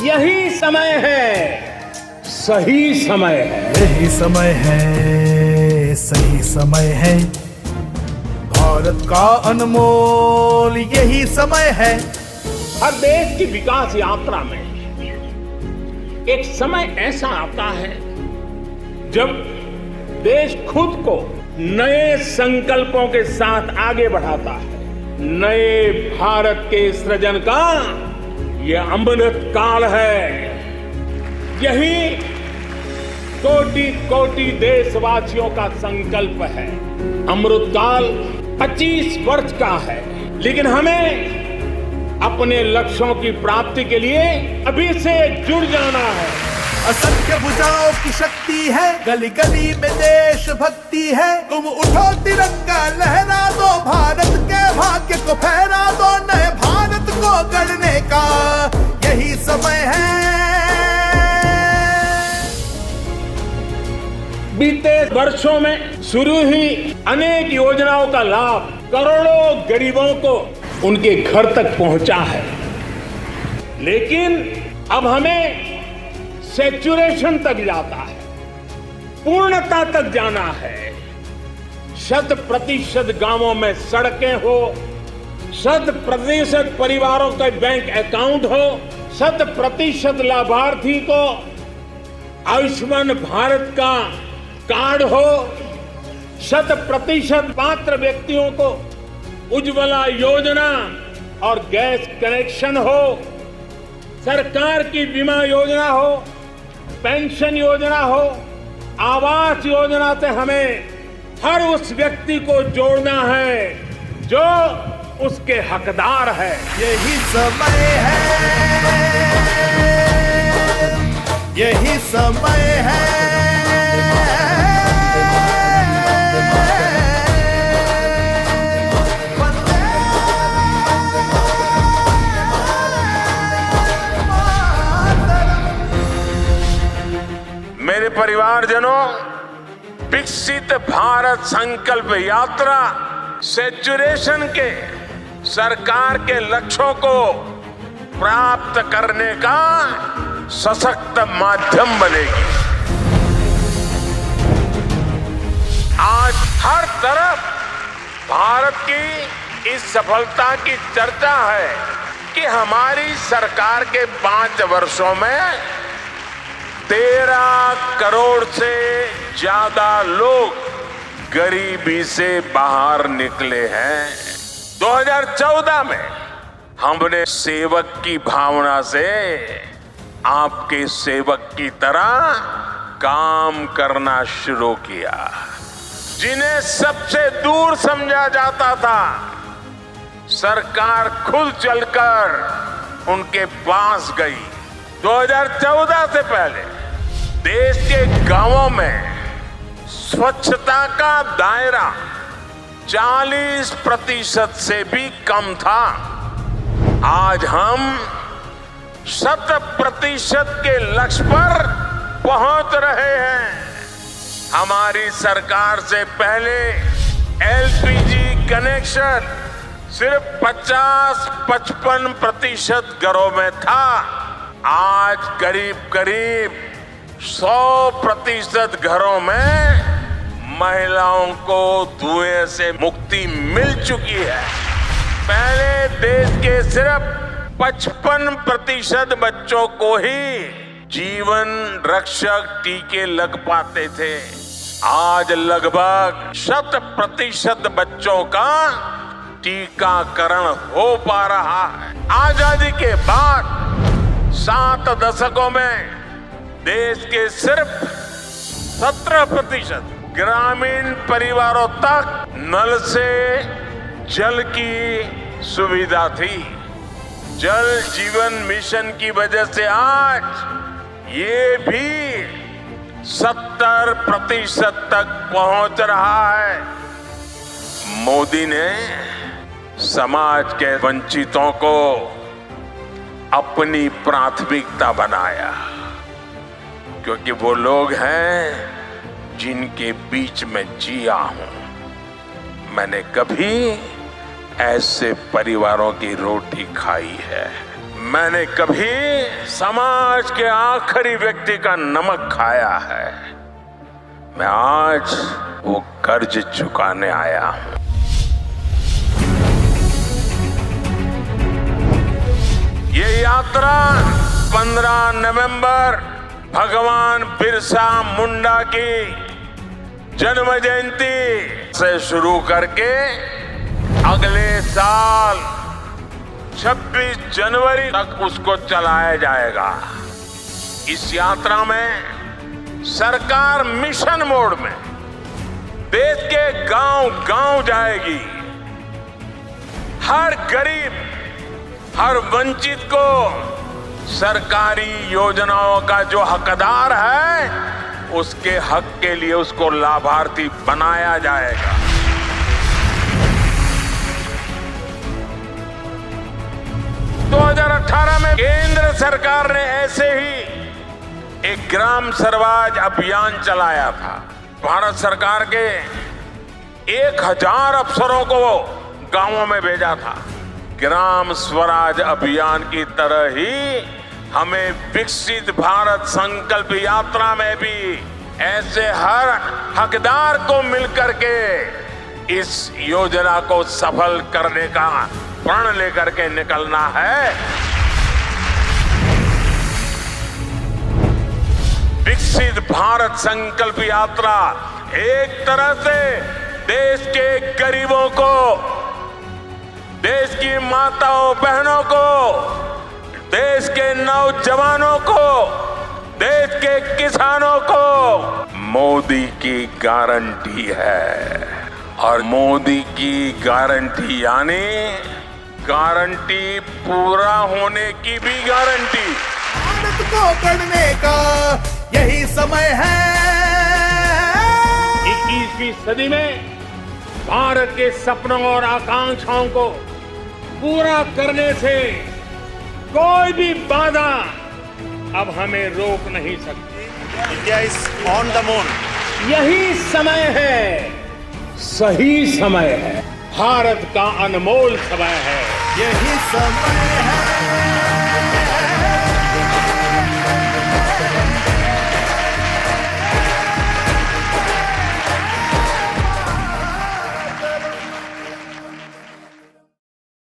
यही समय है, सही समय है। यही समय है, सही समय है। भारत का अनमोल यही समय है। हर देश की विकास यात्रा में एक समय ऐसा आता है जब देश खुद को नए संकल्पों के साथ आगे बढ़ाता है। नए भारत के सृजन का यह अमृत काल है। यही कोटि कोटि देशवासियों का संकल्प है। अमृत काल 25 वर्ष का है, लेकिन हमें अपने लक्ष्यों की प्राप्ति के लिए अभी से जुड़ जाना है। असंख्य भुजाओं की शक्ति है, गली गली में देश भक्ति है। तुम उठो तिरंगा लहरा दो, भारत के भाग्य को फहरा दो। नए भारत को गढ़ने का यही समय है। बीते वर्षों में शुरू हुई अनेक योजनाओं का लाभ करोड़ों गरीबों को उनके घर तक पहुंचा है, लेकिन अब हमें सैचुरेशन तक जाता है, पूर्णता तक जाना है। 100% गांवों में सड़कें हो, 100% परिवारों के बैंक अकाउंट हो, 100% लाभार्थी को आयुष्मान भारत का कार्ड हो, 100% पात्र व्यक्तियों को उज्ज्वला योजना और गैस कनेक्शन हो, सरकार की बीमा योजना हो, पेंशन योजना हो, आवास योजना से हमें हर उस व्यक्ति को जोड़ना है जो उसके हकदार है। यही समय है, यही समय है। मेरे परिवारजनों, विकसित भारत संकल्प यात्रा सैचुरेशन के सरकार के लक्ष्यों को प्राप्त करने का सशक्त माध्यम बनेगी। आज हर तरफ भारत की इस सफलता की चर्चा है कि हमारी सरकार के 5 वर्षों में 13 करोड़ से ज्यादा लोग गरीबी से बाहर निकले हैं। 2014 में हमने सेवक की भावना से आपके सेवक की तरह काम करना शुरू किया। जिन्हें सबसे दूर समझा जाता था, सरकार खुद चलकर उनके पास गई। 2014 से पहले देश के गांवों में स्वच्छता का दायरा 40% से भी कम था। आज हम 100% के लक्ष्य पर पहुंच रहे हैं। हमारी सरकार से पहले एलपीजी कनेक्शन सिर्फ 50-55% घरों में था। आज करीब 100% घरों में महिलाओं को धुएं से मुक्ति मिल चुकी है। पहले देश के सिर्फ 55% बच्चों को ही जीवन रक्षक टीके लग पाते थे। आज लगभग 100% बच्चों का टीकाकरण हो पा रहा है। आजादी के बाद 7 दशकों में देश के सिर्फ 17% ग्रामीण परिवारों तक नल से जल की सुविधा थी। जल जीवन मिशन की वजह से आज ये भी 70% तक पहुंच रहा है। मोदी ने समाज के वंचितों को अपनी प्राथमिकता बनाया, क्योंकि वो लोग हैं जिनके बीच में जिया हूं। मैंने कभी ऐसे परिवारों की रोटी खाई है। मैंने कभी समाज के आखिरी व्यक्ति का नमक खाया है। मैं आज वो कर्ज चुकाने आया हूं। ये यात्रा 15 नवंबर भगवान बिरसा मुंडा की जन्म जयंती से शुरू करके अगले साल 26 जनवरी तक उसको चलाया जाएगा। इस यात्रा में सरकार मिशन मोड में देश के गांव-गांव जाएगी। हर गरीब, हर वंचित को सरकारी योजनाओं का जो हकदार है, उसके हक के लिए उसको लाभार्थी बनाया जाएगा। तो 2018 में केंद्र सरकार ने ऐसे ही एक ग्राम स्वराज अभियान चलाया था। भारत सरकार के 1000 अफसरों को गांवों में भेजा था। ग्राम स्वराज अभियान की तरह ही हमें विकसित भारत संकल्प यात्रा में भी ऐसे हर हकदार को मिलकर के इस योजना को सफल करने का प्रण लेकर के निकलना है। विकसित भारत संकल्प यात्रा एक तरह से देश के गरीबों को, देश की माताओं बहनों को, देश के नौजवानों को, देश के किसानों को मोदी की गारंटी है। और मोदी की गारंटी यानी गारंटी पूरा होने की भी गारंटी। भारत को गढ़ने का यही समय है। 21वीं सदी में भारत के सपनों और आकांक्षाओं को पूरा करने से कोई भी बाधा अब हमें रोक नहीं सकती। India is on the moon. यही समय है, सही समय है, भारत का अनमोल समय है। यही समय है।